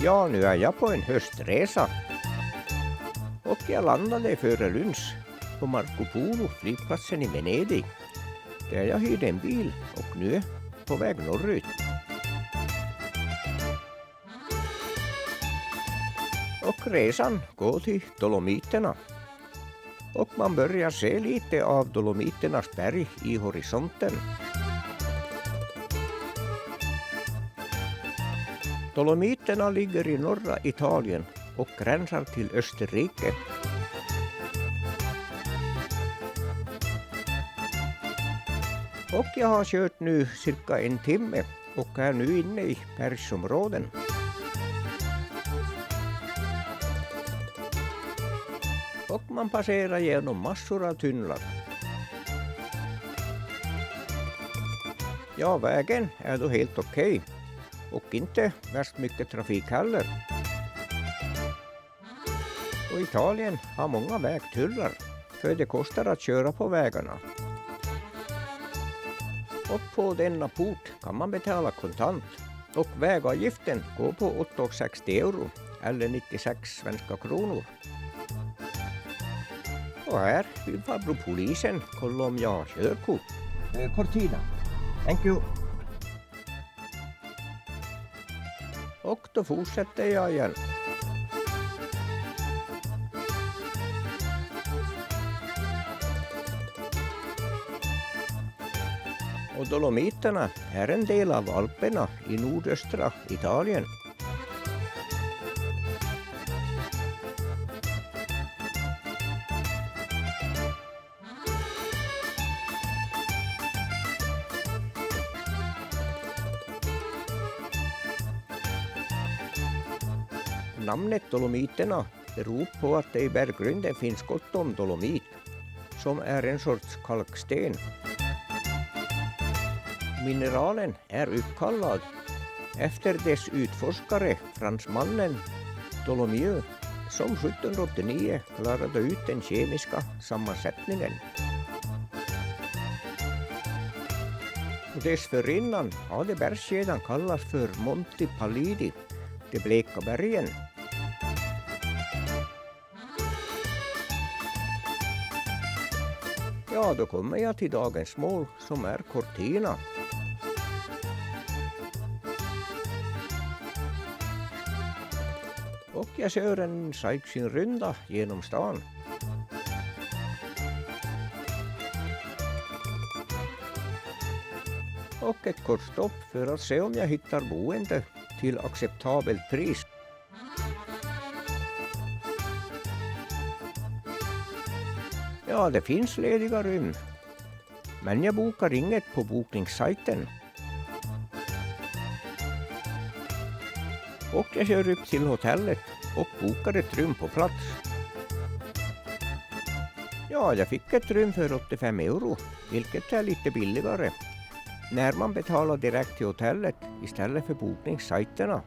Ja, nu är jag på en höstresa. Och jag landade före lunch på Marco Polo, flygplatsen i Venedig. Där jag hyrde en bil och nu är på väg norrut. Och resan går till Dolomiterna. Och man börjar se lite av Dolomiternas berg i horisonten. Dolomiterna ligger i norra Italien och gränsar till Österrike. Och jag har kört nu cirka en timme och är nu inne i bergsområden. Och man passerar genom massor av tunnlar. Ja, vägen är då helt okej. Och inte värst mycket trafik heller. Och Italien har många vägtullar, för det kostar att köra på vägarna. Och på denna port kan man betala kontant. Och vägavgiften går på 8,60 euro eller 96 svenska kronor. Och här vill farbror polisen kolla om jag har körkort. Cortina. Thank you. Och då fortsätter jag igen. Och Dolomiterna är en del av Alperna i nordöstra Italien. Namnet Dolomiterna beror på att det i berggrunden finns gott om dolomit, som är en sorts kalksten. Mineralen är uppkallad efter dess utforskare, fransmannen Dolomieu, som 1789 klarade ut den kemiska sammansättningen. Och dessförinnan hade bergskedjan kallats för Monti Pallidi, de bleka bergen. Ja, då kommer jag till dagens mål som är Cortina. Och jag kör en sightseeing-runda genom stan. Och ett kort stopp för att se om jag hittar boende till acceptabelt pris. Ja, det finns lediga rum. Men jag bokar inget på bokningssajten. Och jag kör upp till hotellet och bokar ett rum på plats. Ja, jag fick ett rum för 85 euro, vilket är lite billigare när man betalar direkt till hotellet istället för bokningssajterna.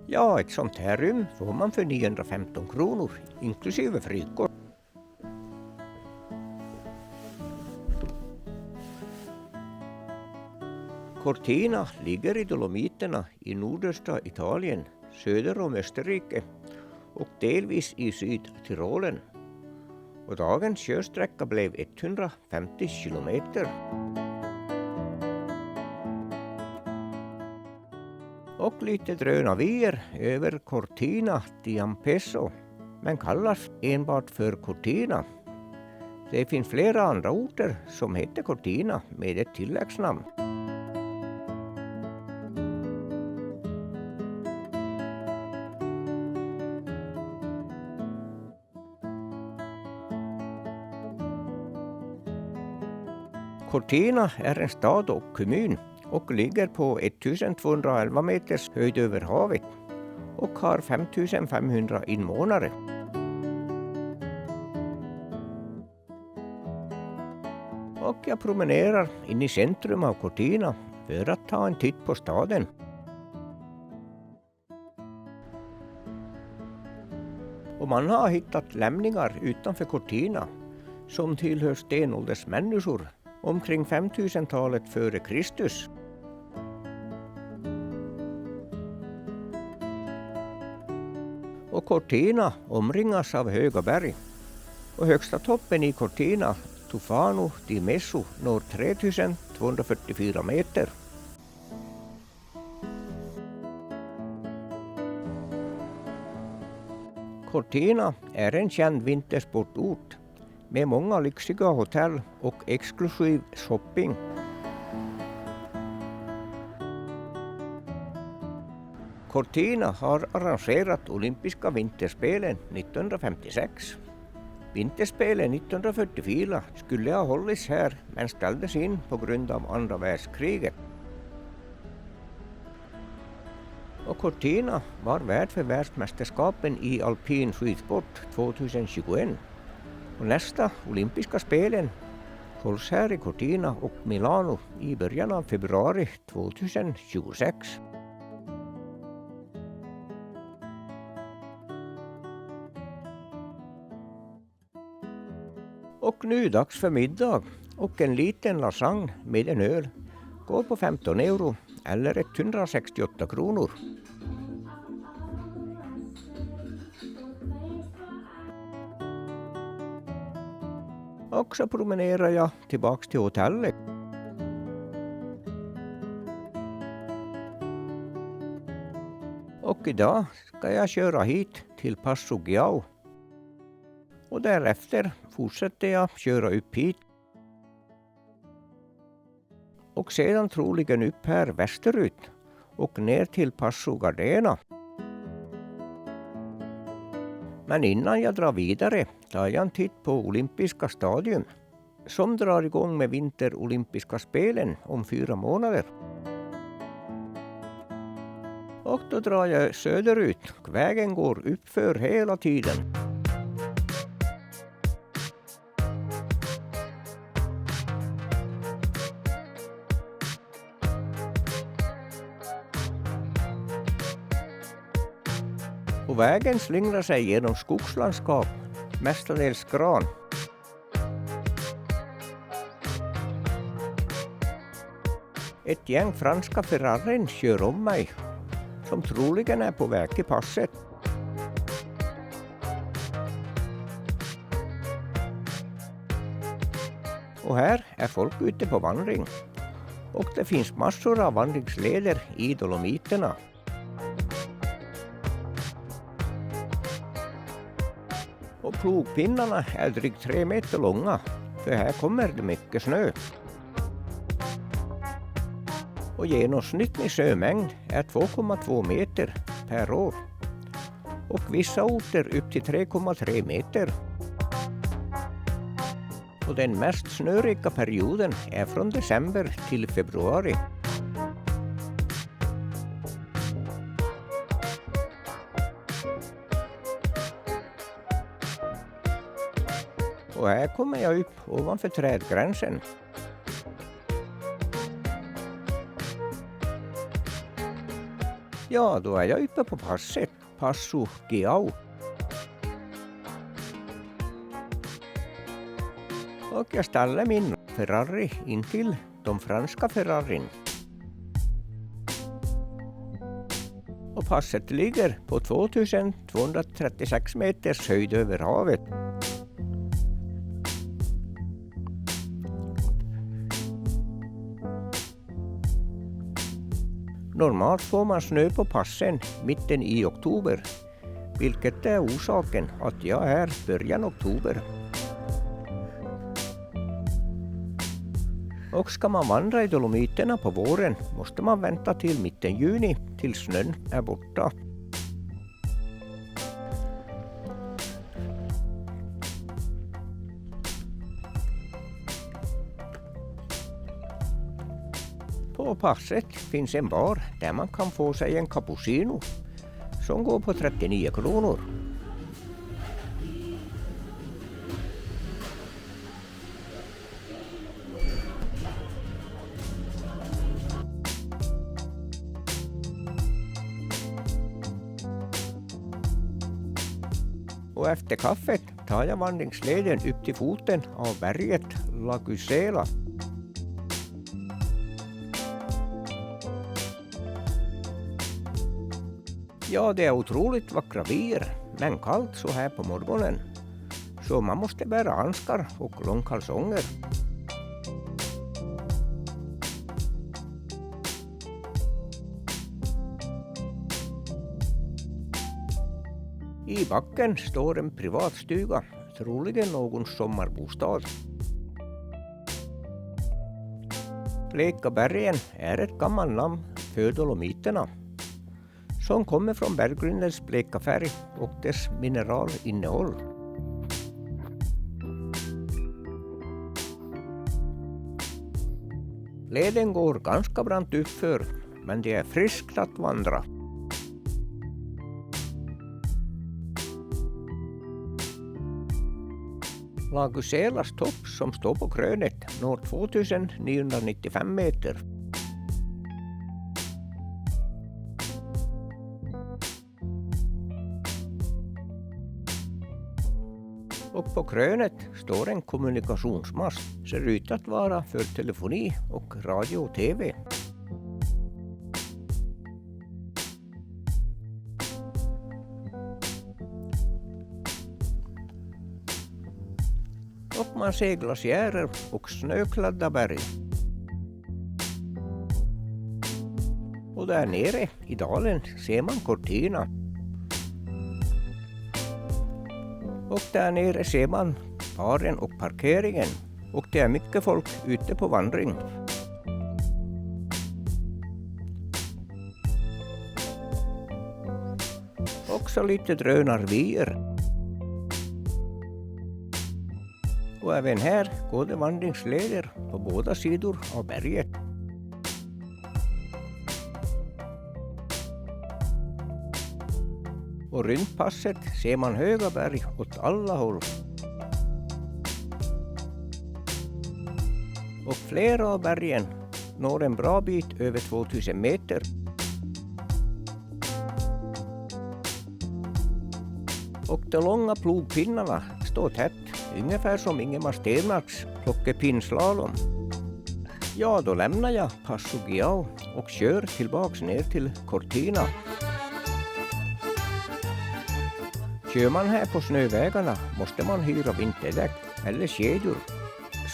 Ja, ett sånt här rum får man för 915 kronor, inklusive frikort. Cortina ligger i Dolomiterna i nordöstra Italien, söder om Österrike och delvis i Sydtyrolen. Och dagens körsträcka blev 150 kilometer. Och lite drönavir över Cortina di Ampezzo, men kallas enbart för Cortina. Det finns flera andra orter som heter Cortina med ett tilläggsnamn. Cortina är en stad och kommun och ligger på 1211 meters höjd över havet och har 5500 invånare. Och jag promenerar in i centrum av Cortina för att ta en titt på staden. Och man har hittat lämningar utanför Cortina som tillhör stenåldersmänniskor omkring 5000-talet före Kristus. Och Cortina omringas av höga berg. Och högsta toppen i Cortina, Tufano di Messo, når 3244 meter. Cortina är en känd vintersportort med många lyxiga hotell och exklusiv shopping. Cortina har arrangerat olympiska vinterspelen 1956. Vinterspelen 1944 skulle ha hållits här men ställdes in på grund av andra världskriget. Och Cortina var värd för världsmästerskapen i alpin skidsport 2021. Och nästa olympiska spelen hålls här i Cortina och Milano i början av februari 2026. Och nu dags för middag och en liten lasagne med en öl går på 15 euro eller 168 kronor. Och så promenerar jag tillbaks till hotellet. Och idag ska jag köra hit till Passo Giao. Och därefter fortsätter jag köra upp hit. Och sedan troligen upp här västerut och ner till Passo Gardena. Men innan jag drar vidare tar jag en titt på Olympiska stadion som drar igång med vinterolympiska spelen om 4 månader. Och då drar jag söderut. Vägen går uppför hela tiden. Och vägen slingrar sig genom skogslandskap, mestadels gran. Ett gäng franska Ferrarin kör om mig, som troligen är på väg till passet. Och här är folk ute på vandring. Och det finns massor av vandringsleder i Dolomiterna. Och plogpinnarna är drygt 3 meter långa, för här kommer det mycket snö. Och genomsnittlig sjömängd är 2,2 meter per år. Och vissa orter upp till 3,3 meter. Och den mest snörika perioden är från december till februari. Och här kommer jag upp ovanför trädgränsen. Ja, då är jag uppe på passet, Passo Giao. Och jag ställer min Ferrari in till de franska Ferrarin. Och passet ligger på 2236 meters höjd över havet. Normalt får man snö på passen mitten i oktober, vilket är orsaken att jag är början oktober. Och ska man vandra i Dolomiterna på våren måste man vänta till mitten juni till snön är borta. På passet finns en bar där man kan få sig en cappuccino som går på 39 kronor. Och efter kaffet tar jag vandringsleden upp till foten av berget La Gusela. Ja, det är otroligt vackra vyer, men kallt så här på morgonen. Så man måste bära handskar och långkalsonger. I backen står en privatstuga, troligen någon sommarbostad. Blekabergen är ett gammalt namn för dolomiterna, som kommer från berggrundens bleka färg och dess mineralinnehåll. Leden går ganska brant uppför, men det är friskt att vandra. Laguselas topp som står på krönet når 2995 meter. Och på krönet står en kommunikationsmast, ser ut att vara för telefoni och radio och tv. Och man ser glaciärer och snökladda berg. Och där nere i dalen ser man Cortina. Och där nere ser man baren och parkeringen. Och det är mycket folk ute på vandring. Också lite drönarvyer. Och även här går det vandringsleder på båda sidor av berget. Och runt passet ser man höga berg åt alla håll. Och flera av bergen når en bra bit över 2000 meter. Och de långa plogpinnarna står tätt, ungefär som Ingemar Stenmarks plockepinslalom. Ja, då lämnar jag Passo Giao och kör tillbaks ner till Cortina. Kör man här på snövägarna måste man hyra vinterdäck eller kedjor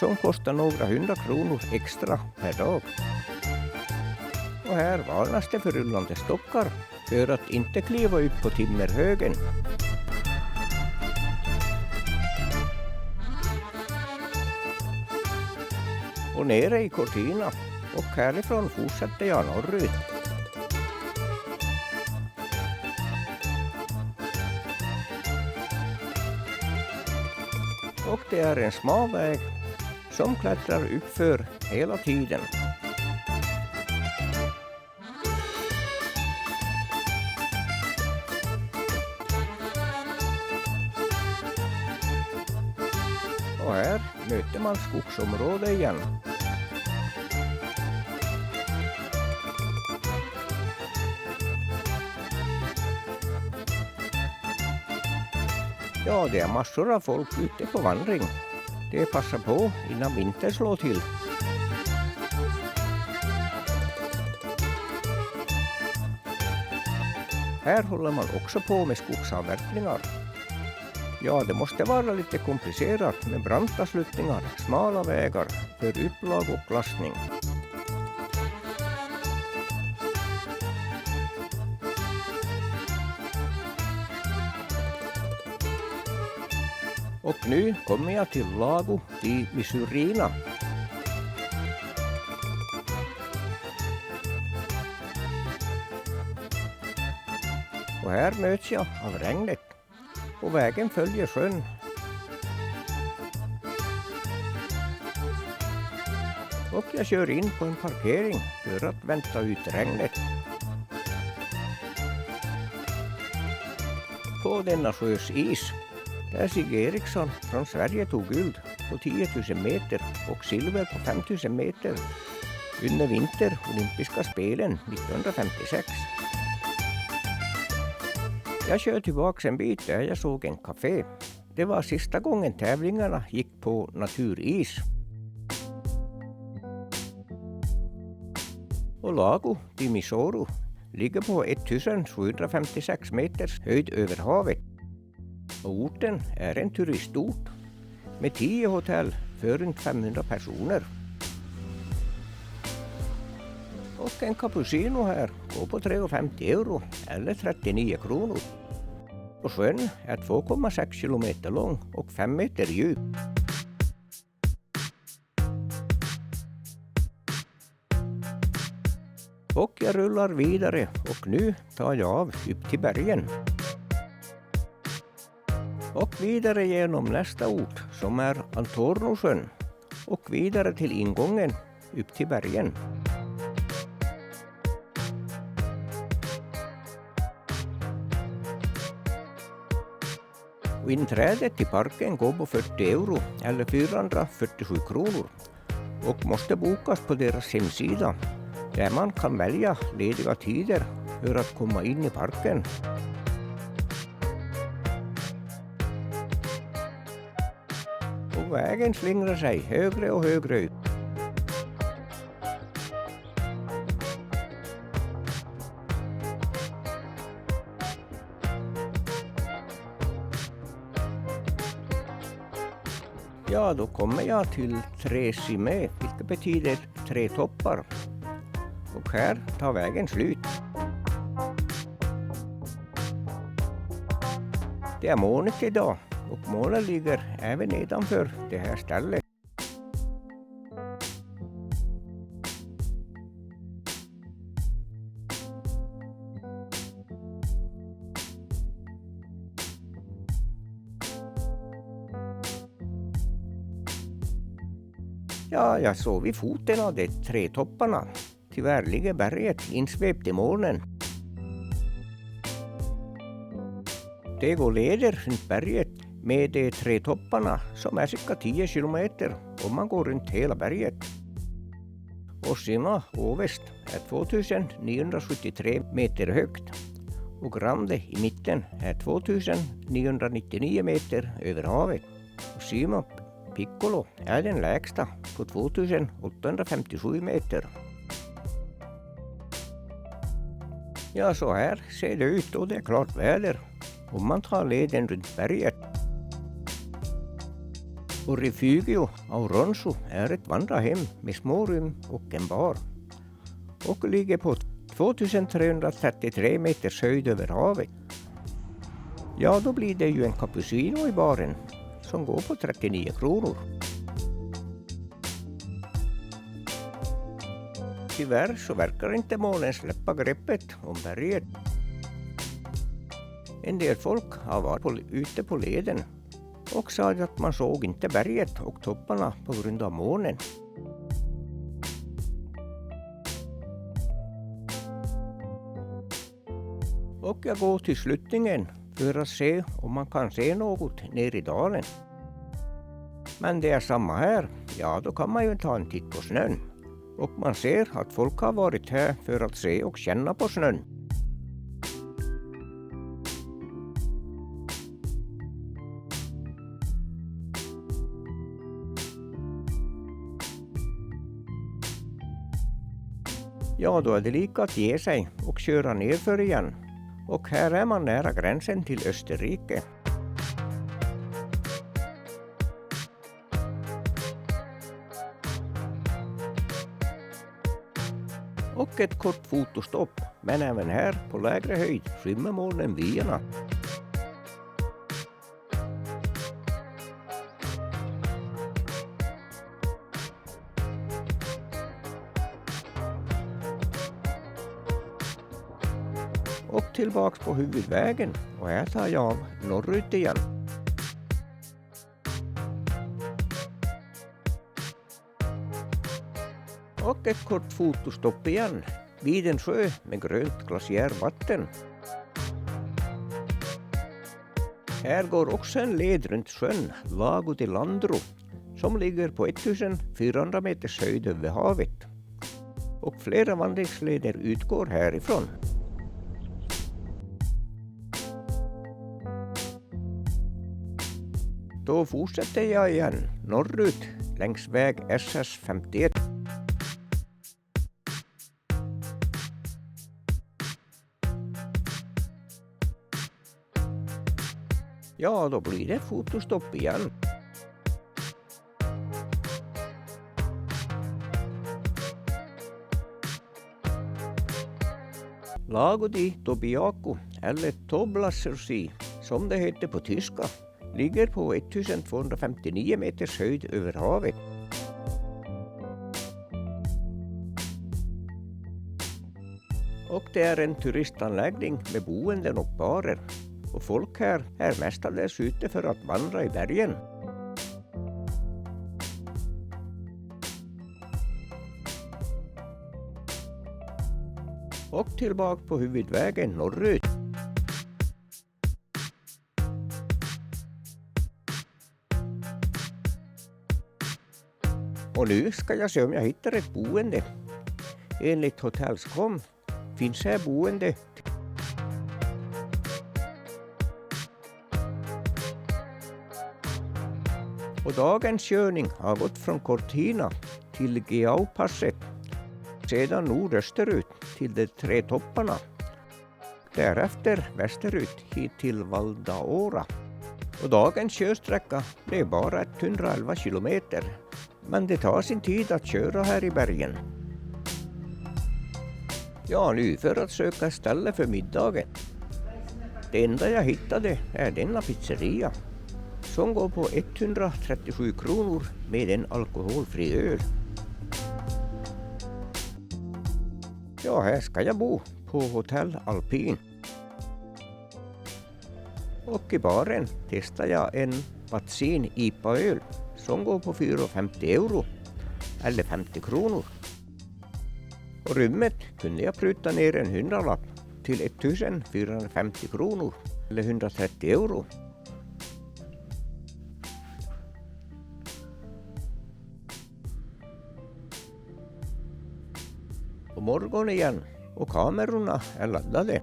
som kostar några 100 kronor extra per dag. Och här varnas det för rullande stockar för att inte kliva upp på timmerhögen. Och nere i Cortina och härifrån fortsätter jag norrut. Och det är en smal väg som klättrar uppför hela tiden. Och här möter man skogsområde igen. Ja, det är massor av folk ute på vandring. Det passar på innan vinter slår till. Här håller man också på med skogsavverkningar. Ja, det måste vara lite komplicerat med branta sluttningar, smala vägar för upplag och lastning. Och nu kommer jag till Lago di Misurina. Och här möts jag av regnet. Och vägen följer sjön. Och jag kör in på en parkering för att vänta ut regnet. På denna sjös is, där Sigge Eriksson från Sverige tog guld på 10 000 meter och silver på 5 000 meter under vinterolympiska spelen 1956. Jag kör tillbaka en bit där jag såg en café. Det var sista gången tävlingarna gick på naturis. Och Lago di Misoro ligger på 1756 meters höjd över havet. Och orten är en turistort med 10 hotell för runt 500 personer. Och en cappuccino här går på 3,50 euro eller 39 kronor. Och sjön är 2,6 kilometer lång och 5 meter djup. Och jag rullar vidare och nu tar jag av upp till bergen. Och vidare genom nästa ort som är Antornosjön och vidare till ingången upp till bergen. Och inträdet till parken går på 40 euro eller 447 kronor och måste bokas på deras hemsida där man kan välja lediga tider för att komma in i parken. Och vägen slingrar sig högre och högre upp. Ja, då kommer jag till Tre Cime, vilket betyder 3 toppar. Och här tar vägen slut. Det är molnigt idag och molnen ligger även nedanför det här stället. Ja, jag såg vid foten av de 3 topparna. Tyvärr ligger berget insvept i molnen. Det går leder runt berget med de 3 topparna som är cirka 10 kilometer om man går runt hela berget. Och Sima Ovest är 2973 meter högt och Grande i mitten är 2999 meter över havet. Och Sima Piccolo är den lägsta på 2857 meter. Ja, så här ser det ut och det är klart väder om man tar leden runt berget. Och Refugio Auronzo är ett vandrarhem med smårum och en bar. Och ligger på 2333 meters höjd över havet. Ja, då blir det ju en cappuccino i baren som går på 39 kronor. Tyvärr så verkar inte månen släppa greppet om berget. En del folk har varit ute på leden och sa att man såg inte berget och topparna på grund av månen. Och jag går till sluttningen för att se om man kan se något ner i dalen. Men det är samma här, ja då kan man ju ta en titt på snön. Och man ser att folk har varit här för att se och känna på snön. Ja, då är det lika att ge sig och köra ner för igen. Och här är man nära gränsen till Österrike. Och ett kort fotostopp, men även här på lägre höjd skymmer molnen vyerna. Och tillbaks på huvudvägen och här tar jag av norrut igen. Och ett kort fotostopp igen vid en sjö med grönt glaciärvatten. Här går också en led runt sjön Lago di Landro som ligger på 1400 meters höjd över havet. Och flera vandringsleder utgår härifrån. Då fortsätter jag igen norrut längs väg SS51. Ja, då blir det fotostopp igen. Lago di Tobiaco, eller Toblassersee, som det heter på tyska, ligger på 1259 meters höjd över havet. Och det är en turistanläggning med boenden och barer. Och folk här är mestadels ute för att vandra i bergen. Och tillbaka på huvudvägen norrut. Och nu ska jag se om jag hittar ett boende. Enligt Hotels.com finns här boende. Och dagens körning har gått från Cortina till Geaupasset. Sedan nordösterut till de tre topparna. Därefter västerut hit till Valdaora. Och dagens körsträcka blev bara 111 kilometer. Men det tar sin tid att köra här i bergen. Ja, nu för att söka ställe för middagen. Det enda jag hittade är denna pizzeria. Som går på 137 kronor med en alkoholfri öl. Ja, här ska jag bo på Hotell Alpin. Och i baren testar jag en Vatsin IPA-öl som går på 4,50 euro eller 50 kronor. Och rummet kunde jag pruta ner en 100-lapp till 1450 kronor eller 130 euro. Och morgon igen och kamerorna är laddade.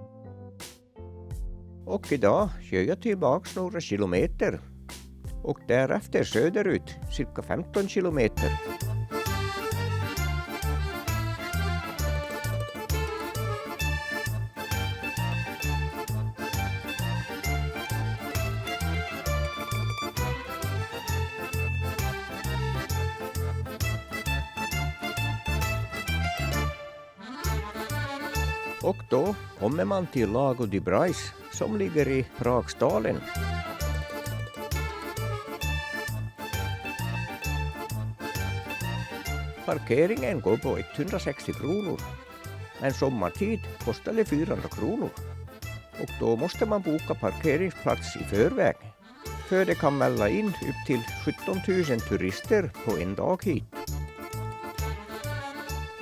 Och idag kör jag tillbaks några kilometer och därefter söderut cirka 15 kilometer. Och då kommer man till Lago di Brais som ligger i Pragsdalen. Parkeringen går på 160 kronor, men sommartid kostar det 400 kronor. Och då måste man boka parkeringsplats i förväg, för det kan välla in upp till 17 000 turister på en dag hit.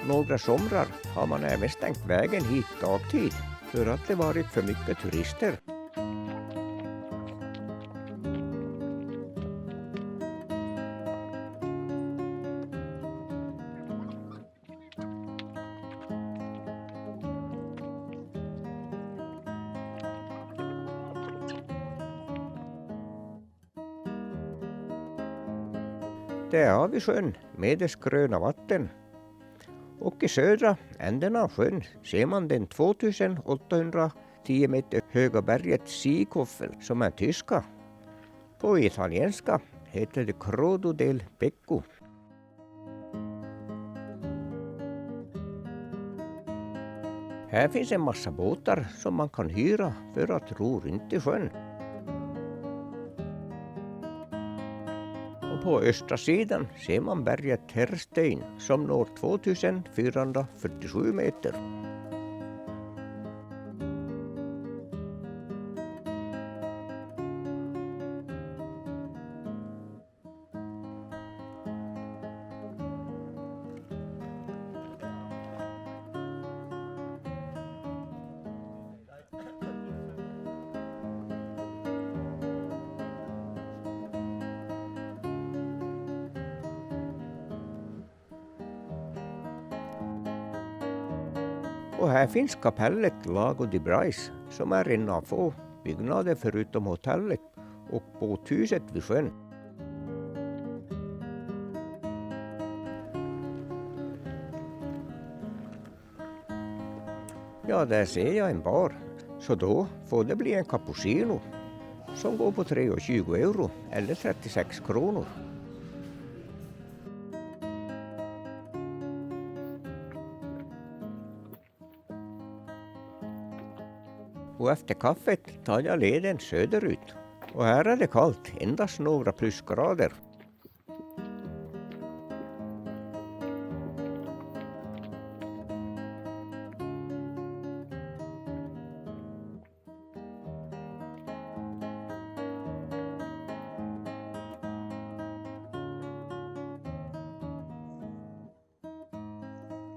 Några somrar har man även stängt vägen hit dagtid för att det varit för mycket turister. Där har vi sjön med dess gröna vatten. Och i södra änden av sjön ser man den 2810 meter höga berget Sieghoffel som är tyska. På italienska heter det Crodo del Becco. Här finns en massa båtar som man kan hyra för att ro runt i sjön. På östra sidan ser man berget Herrstein som når 2447 meter. Och här finns kapellet Lago di Brais som är en av få byggnader förutom hotellet och båthuset vid sjön. Ja, där ser jag en bar, så då får det bli en cappuccino. som går på 23 euro eller 36 kronor. Och efter kaffet tar jag leden söderut. Och här är det kallt, endast några plusgrader.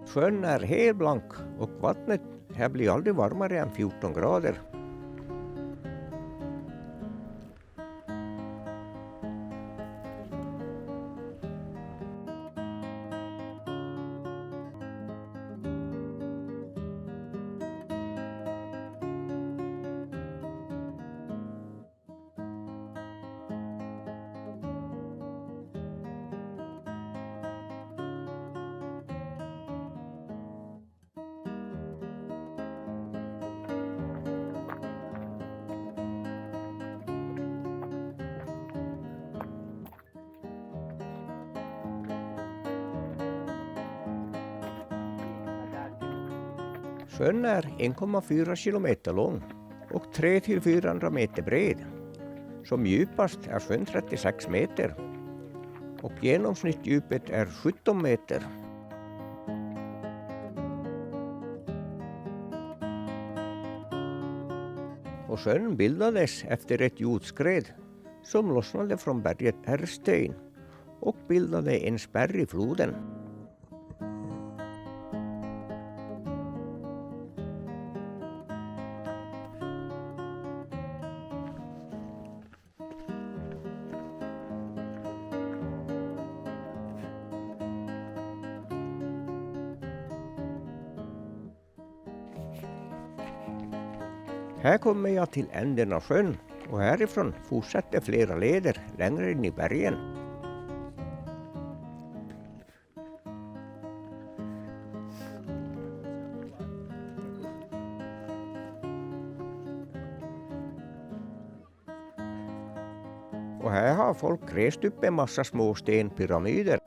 Sjön är helt blank och vattnet här blir aldrig varmare än 14 grader. Sjön är 1,4 kilometer lång och 300-400 meter bred. Som djupast är sjön 36 meter och genomsnittsdjupet är 17 meter. Och sjön bildades efter ett jordskred som lossnade från berget Herrstein och bildade en spärr i floden. Här kommer jag till änden av sjön och härifrån fortsätter flera leder längre in i bergen. Och här har folk rest upp en massa små stenpyramider.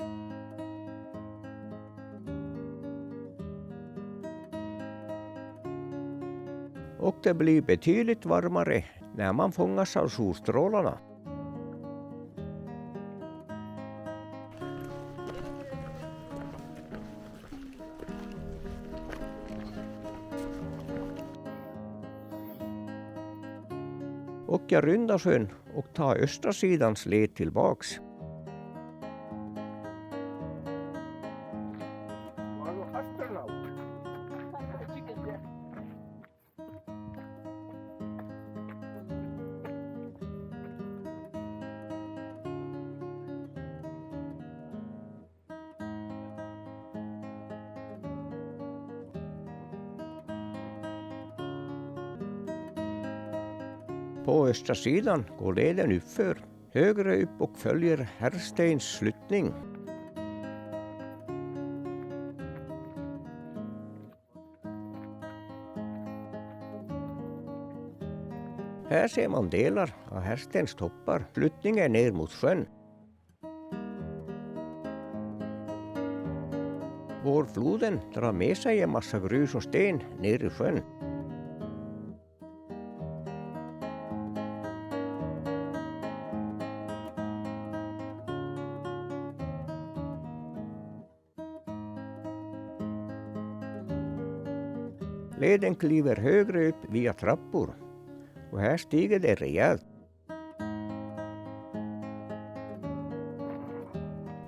Och det blir betydligt varmare när man fångas av solstrålarna. Och jag rundar sjön och tar östra sidans led tillbaks. På östra sidan går leden uppför, högre upp och följer Herrsteins sluttning. Här ser man delar av Herrsteins toppar, sluttningen ner mot sjön. Vårfloden drar med sig en massa grus och sten ner i sjön. Leden kliver högre upp via trappor och här stiger det rejält.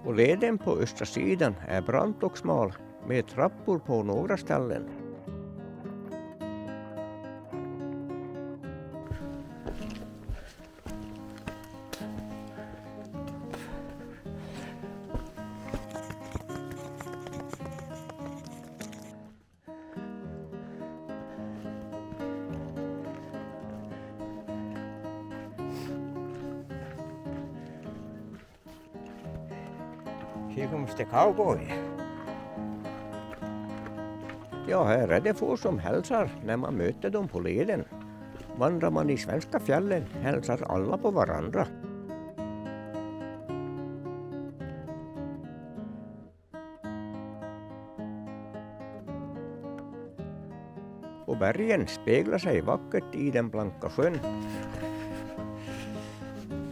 Och leden på östra sidan är brant och smal med trappor på några ställen. Här kommer det cowboy. Ja, här är det få som hälsar när man möter dem på leden. Vandrar man i svenska fjällen hälsar alla på varandra. Och bergen speglar sig vackert i den blanka sjön.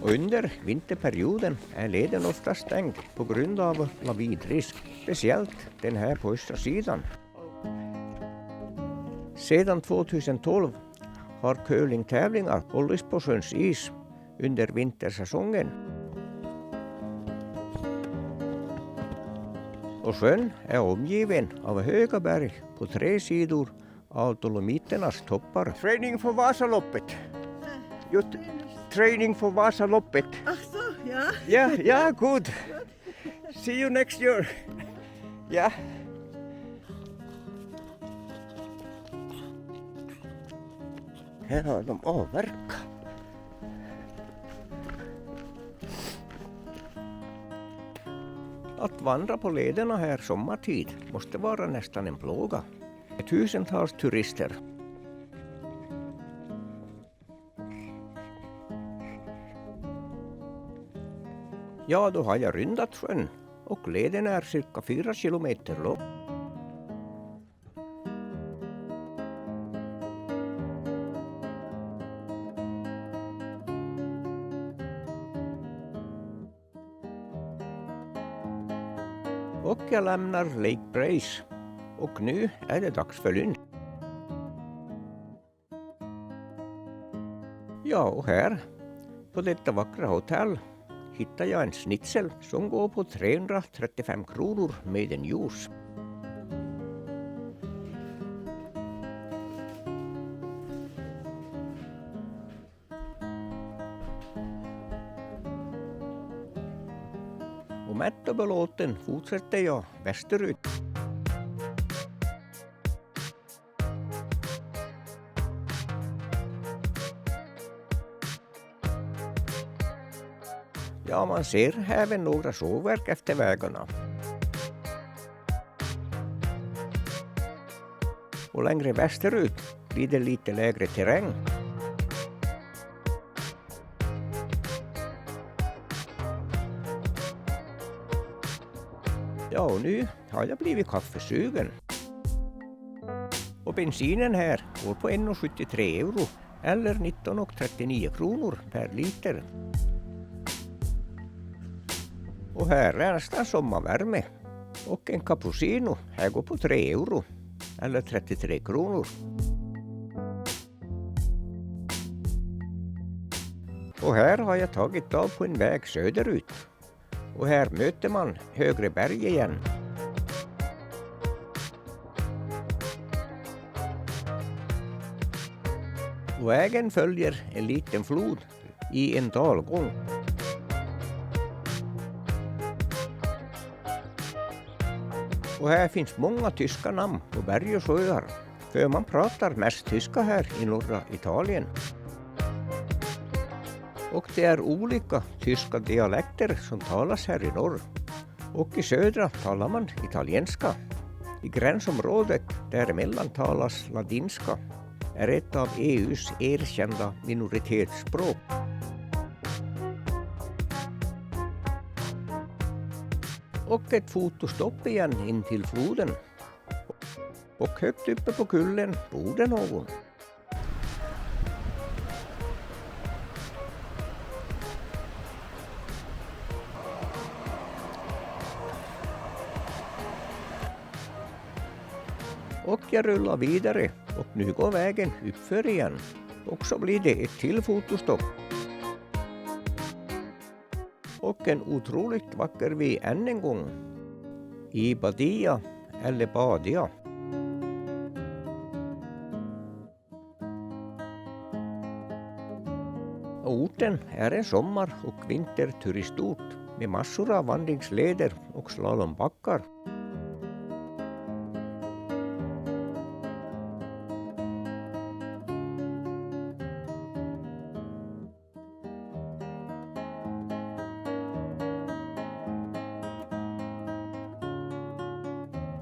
Och under vinterperioden är leden ofta stängd på grund av lavinrisk, speciellt den här på östra sidan. Sedan 2012 har curlingtävlingar hållits på sjöns is under vintersäsongen. Och sjön är omgiven av höga berg på 3 sidor av Dolomiternas toppar. Training för Vasaloppet. Just training för Vasaloppet. Ach så, ja. Ja, good. See you next year. Ja. Här har de avverkat. Att vandra på lederna här sommartid måste vara nästan en plåga. Tusentals turister. Ja, då har jag ryndat sjön och leden är cirka 4 kilometer lång. Och jag lämnar Lake Brace och nu är det dags för lunch. Ja, och här på detta vackra hotell hittar jag en schnitzel som går på 335 kronor med en juice. Och mätt och belåten fortsätter jag västerut. Ja, man ser även några sågverk efter vägarna. Och längre västerut blir det lite lägre terräng. Ja, och nu har jag blivit kaffesugen. Och bensinen här går på 1,73 euro eller 19,39 kronor per liter. Och här är nästan sommarvärme. Och en cappuccino här går på 3 euro eller 33 kronor. Och här har jag tagit av på en väg söderut. Och här möter man högre berg igen. Och vägen följer en liten flod i en dalgång. Och här finns många tyska namn på berg och sjöar, för man pratar mest tyska här i norra Italien. Och det är olika tyska dialekter som talas här i norr. Och i södra talar man italienska. I gränsområdet däremellan talas ladinska, är ett av EUs erkända minoritetsspråk. Och ett fotostopp igen in till floden. Och högt uppe på kullen bor det någon. Och jag rullar vidare och nu går vägen uppför igen. Och så blir det ett till fotostopp. Och en otroligt vacker vy än en gång. I Badia eller Badia. Orten är en sommar- och vinterturistort med massor av vandringsleder och slalombackar.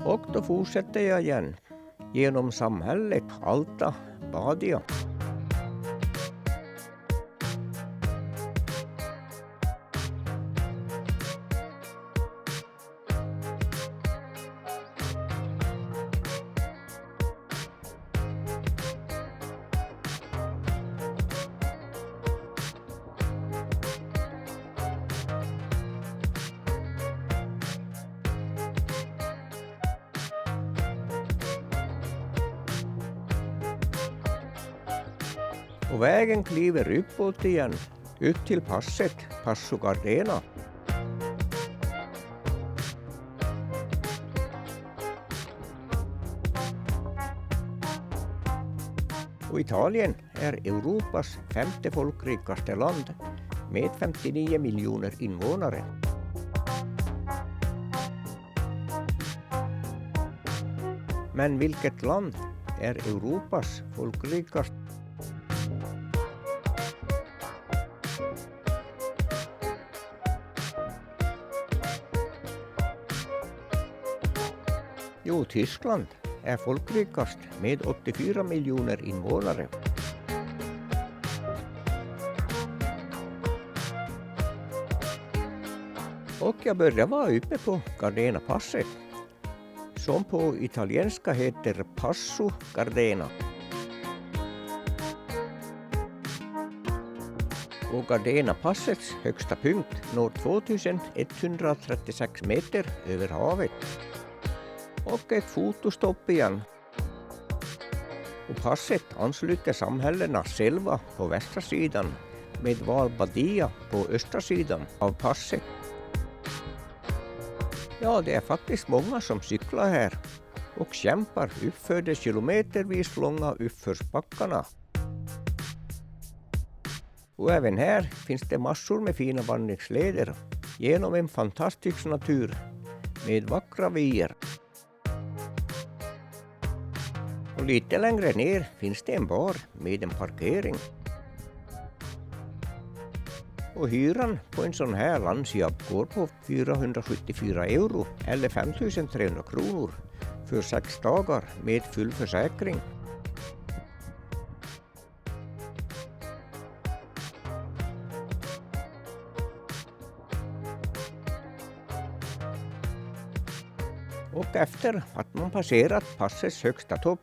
Och då fortsätter jag igen genom samhället Alta Badia. Och vägen kliver uppåt igen, upp till passet, Passo Gardena. Och Italien är Europas 5:e folkrikaste land med 59 miljoner invånare. Men vilket land är Europas folkrikaste? Jo, Tyskland är folkrikast med 84 miljoner invånare. Och jag börjar vara uppe på Gardena-passet, som på italienska heter Passo Gardena. Och Gardena-passets högsta punkt når 2136 meter över havet. Och ett fotostopp igen. Och passet ansluter samhällena Selva på västra sidan med Val Badia på östra sidan av passet. Ja, det är faktiskt många som cyklar här och kämpar uppför de kilometervis långa uppförsbackarna. Och även här finns det massor med fina vandringsleder genom en fantastisk natur med vackra vyer. Och lite längre ner finns det en bar med en parkering. Och hyran på en sån här Lancia går på 474 euro eller 5300 kronor för 6 dagar med full försäkring. Och efter att man passerat passets högsta topp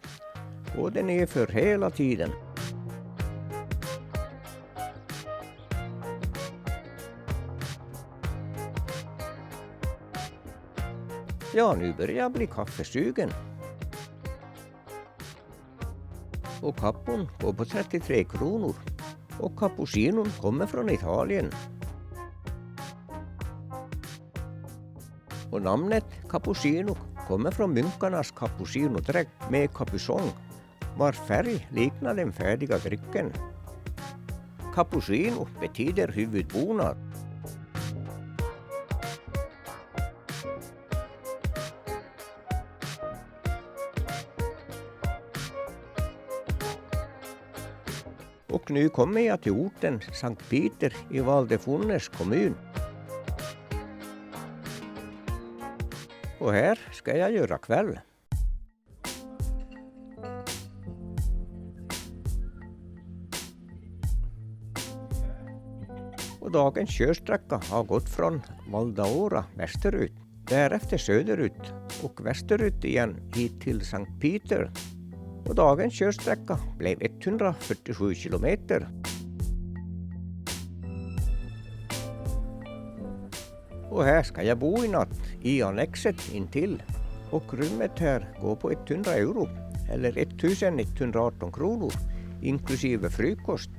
går det ner för hela tiden. Ja, nu börjar jag bli kaffesugen. Och kappon går på 33 kronor. Och cappuccinon kommer från Italien. Och namnet cappuccino kommer från munkarnas cappuccinodräkt med capuchon, vars färg liknar den färdiga drycken. Cappuccino betyder huvudbonad. Och nu kommer jag till orten Sankt Peter i Val de Funes kommun. Och här ska jag göra kväll. Och dagens körsträcka har gått från Valdaora västerut, därefter söderut och västerut igen hit till Sankt Peter. Och dagens körsträcka blev 147 kilometer. Och här ska jag bo i natt i annexet intill. Och rummet här går på 100 euro eller 1118 kronor inklusive frukost.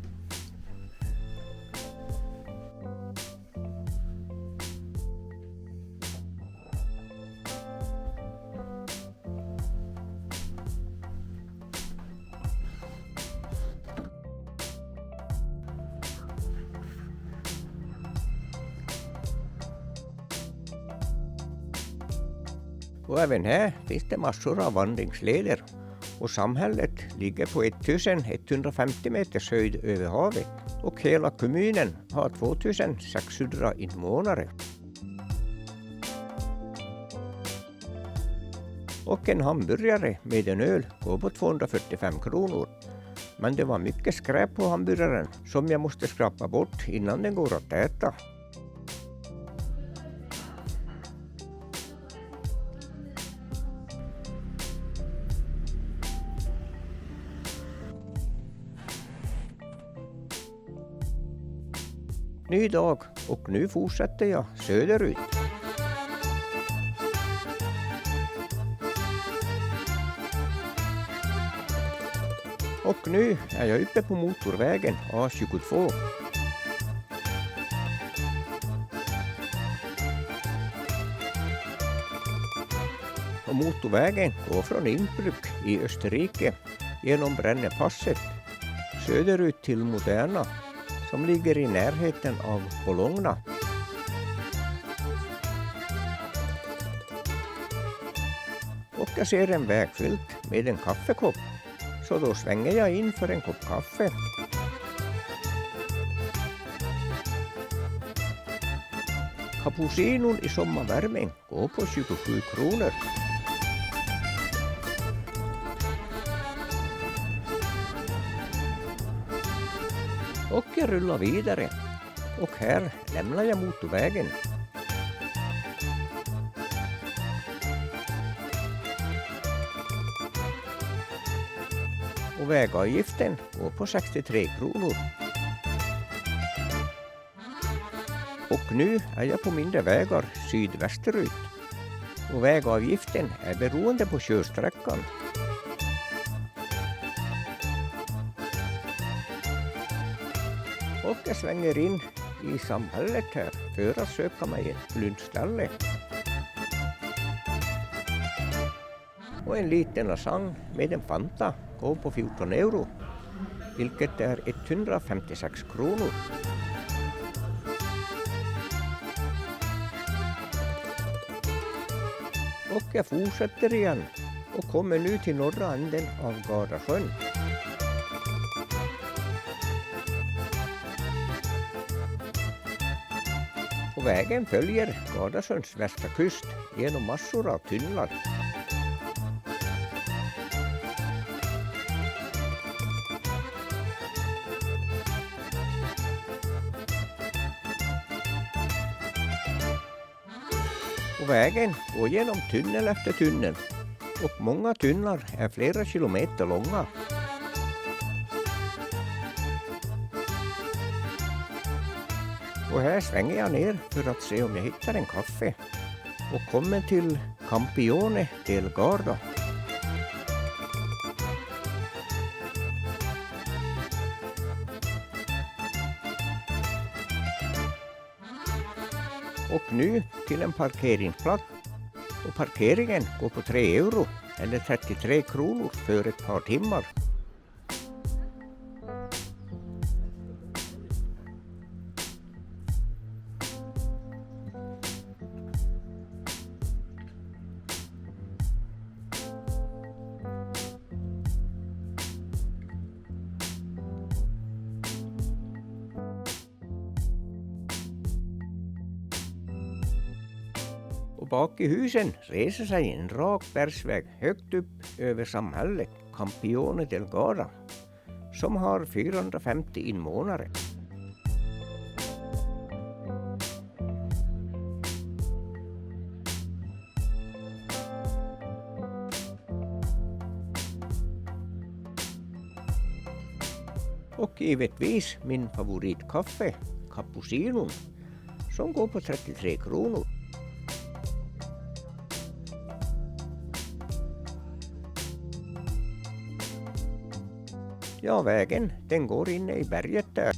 Och även här finns det massor av vandringsleder och samhället ligger på 1150 meters höjd över havet och hela kommunen har 2600 invånare. Och en hamburgare med en öl går på 245 kronor. Men det var mycket skräp på hamburgaren som jag måste skrapa bort innan den går att äta. Ny dag och nu fortsätter jag söderut. Och Och nu är jag uppe på motorvägen A22. Och motorvägen går från Innsbruck i Österrike genom Brennepasset söderut till Moderna som ligger i närheten av Bologna. Och jag ser en vägskylt med en kaffekopp, så då svänger jag in för en kopp kaffe. Cappuccinon i sommarvärmen går på 27 kronor. Och jag rullar vidare. Och här lämnar jag motorvägen. Och vägavgiften går på 63 kronor. Och nu är jag på mindre vägar sydvästerut. Och vägavgiften är beroende på körsträckan. Och jag svänger in i samhället här för att söka mig ett lunchställe. Och en liten lasagne med en Fanta går på 14 euro, vilket är 156 kronor. Och jag fortsätter igen och kommer nu till norra änden av Gardasjön. Och vägen följer Gardasjöns västra kust genom massor av tunnlar. Och vägen går genom tunnel efter tunnel och många tunnlar är flera kilometer långa. Och här svänger jag ner för att se om jag hittar en kaffe och kommer till Campione del Garda. Och nu till en parkeringsplats. Och parkeringen går på 3 euro eller 33 kronor för ett par timmar. Och bak i husen reser sig en rak bergsväg högt upp över samhället Campione del Garda, som har 450 invånare. Och givetvis min favoritkaffe, cappuccinon, som går på 33 kronor. Ja, vägen, den går inne i berget där.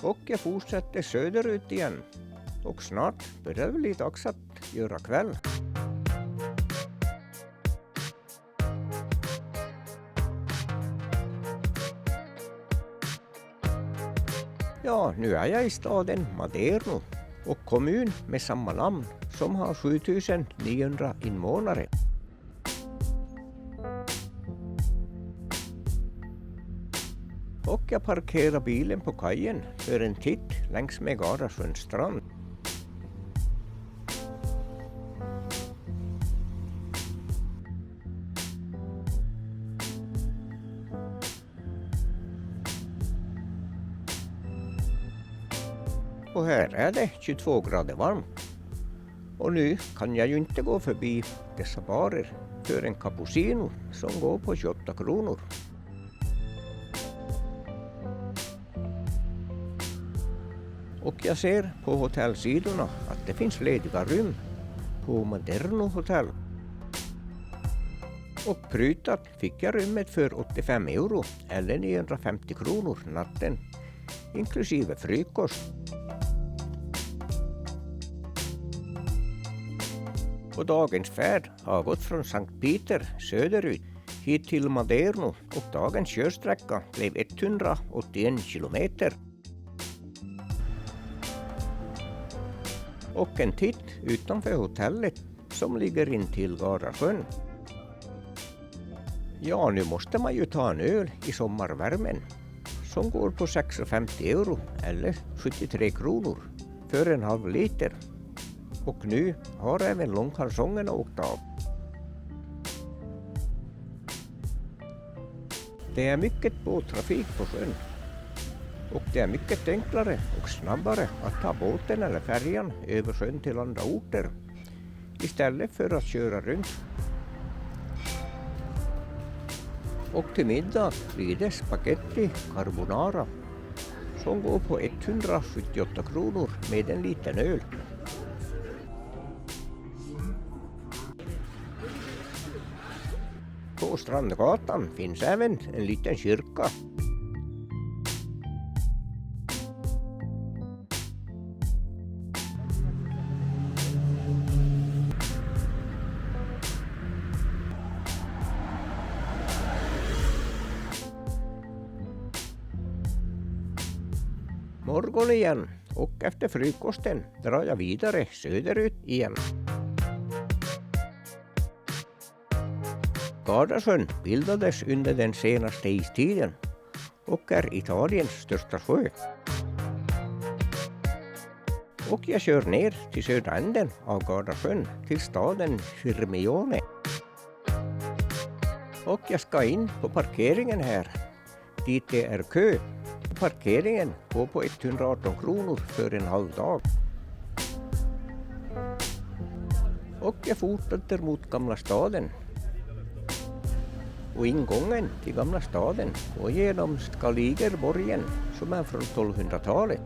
Och jag fortsätter söderut igen. Och snart börjar det bli dags att göra kväll. Ja, nu är jag i staden Maderno och kommun med samma namn som har 7900 invånare. Och jag parkerar bilen på kajen för en titt längs med Gardasjöns strand. Och här är det 22 grader varmt. Och nu kan jag ju inte gå förbi dessa barer för en cappuccino som går på 28 kronor. Och jag ser på hotellsidorna att det finns lediga rum på Moderno hotell. Och prytat fick jag rummet för 85 euro eller 950 kronor natten, inklusive frukost. Och dagens färd har gått från Sankt Peter söderut hit till Moderno och dagens körsträcka blev 181 kilometer. Och en titt utanför hotellet som ligger in till Gardasjön. Ja, nu måste man ju ta en öl i sommarvärmen som går på 6,50 euro eller 73 kronor för en halv liter. Och nu har även långkalsongerna åkt av. Det är mycket båttrafik på sjön. Och det är mycket enklare och snabbare att ta båten eller färjan över sjön till andra orter istället för att köra runt. Och till middag blir det spaghetti carbonara som går på 178 kronor med en liten öl. På Strandgatan finns även en liten kyrka. Morgon igen och efter frukosten drar jag vidare söderut igen. Gardasjön bildades under den senaste istiden och är Italiens största sjö. Och jag kör ner till södra änden av Gardasjön till staden Sirmione. Och jag ska in på parkeringen här, dit det är kö. Parkeringen går på 118 kronor för en halv dag. Och jag fortsätter mot Gamla staden. Och ingången till Gamla staden går genom Skaligerborgen som är från 1200-talet.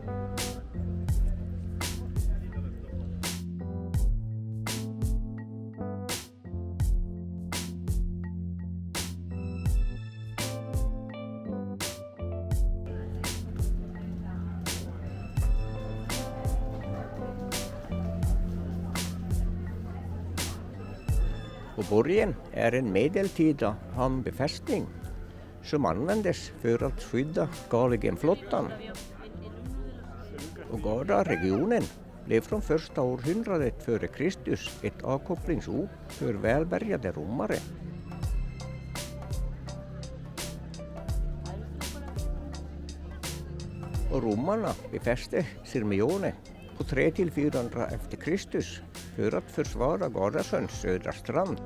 Och borgen är en medeltida hamnbefästning som användes för att skydda Skaligenflottan. Och Garda-regionen blev från första århundradet före Kristus ett avkopplingsort för välbärgade romare. Och romarna befäste Sirmione på 300-400 efter Kristus för att försvara Gardasjöns södra strand.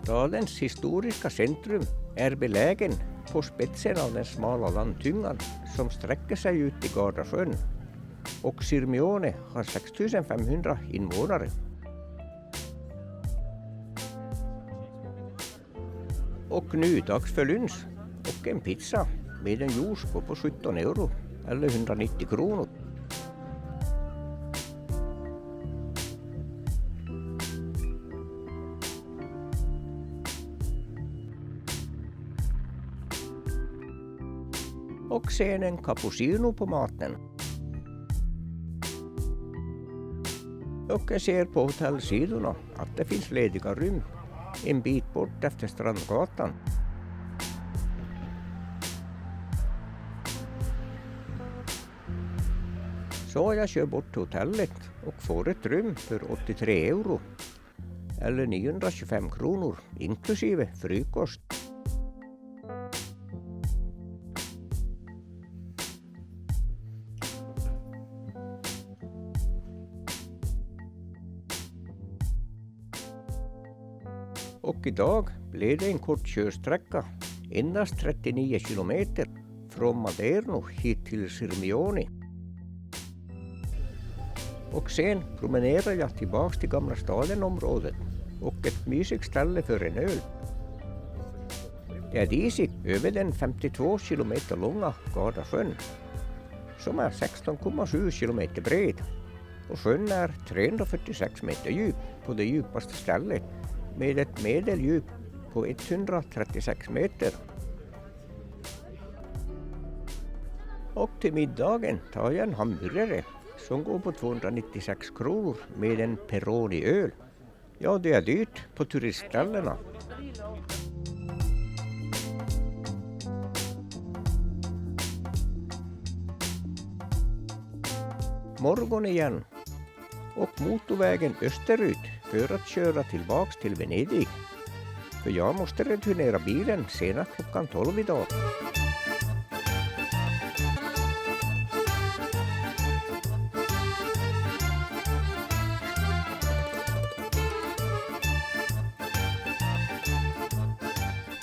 Stadens historiska centrum är belägen på spetsen av den smala landtyngan som sträcker sig ut i Gardasjön. Och Sirmione har 6500 invånare. Och nu dags för lunch och en pizza med en juice på 17 euro eller 190 kronor. Och sen en cappuccino på maten. Och jag ser på hotellsidorna att det finns lediga rum en bit bort efter Strandgatan. Så jag kör bort till hotellet och får ett rum för 83 euro eller 925 kronor inklusive frukost. Och idag blev det en kort körsträcka, endast 39 kilometer från Maderno hit till Sirmione. Och sen promenerar jag tillbaks till Gamla staden-området och ett mysigt ställe för en öl. Det är disigt över den 52 kilometer långa Gardasjön som är 16,7 kilometer bred och sjön är 346 meter djup på det djupaste stället med ett medeldjup på 136 meter. Och till middagen tar jag en hamburgare som går på 296 kronor med en Peroni-öl. Ja, det är dyrt på turistställena. Morgon igen och motorvägen österut för att köra tillbaks till Venedig. För jag måste returnera bilen senast klockan 12 idag.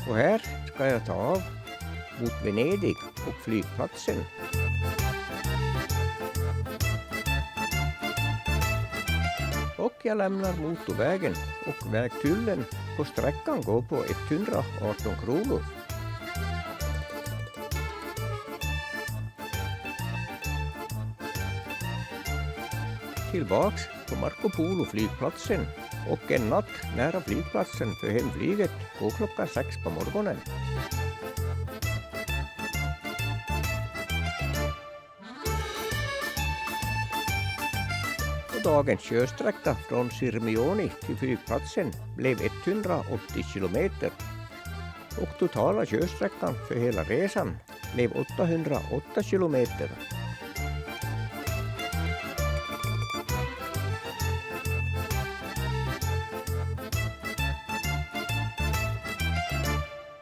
Och här ska jag ta av mot Venedig och flygplatsen. Och jag lämnar motorvägen och vägtullen på sträckan går på 118 kronor. Tillbaks på Marco Polo flygplatsen och en natt nära flygplatsen för hemflyget går klockan 6 på morgonen. Dagens körsträcka från Sirmione till flygplatsen blev 180 kilometer och totala körsträckan för hela resan blev 808 kilometer.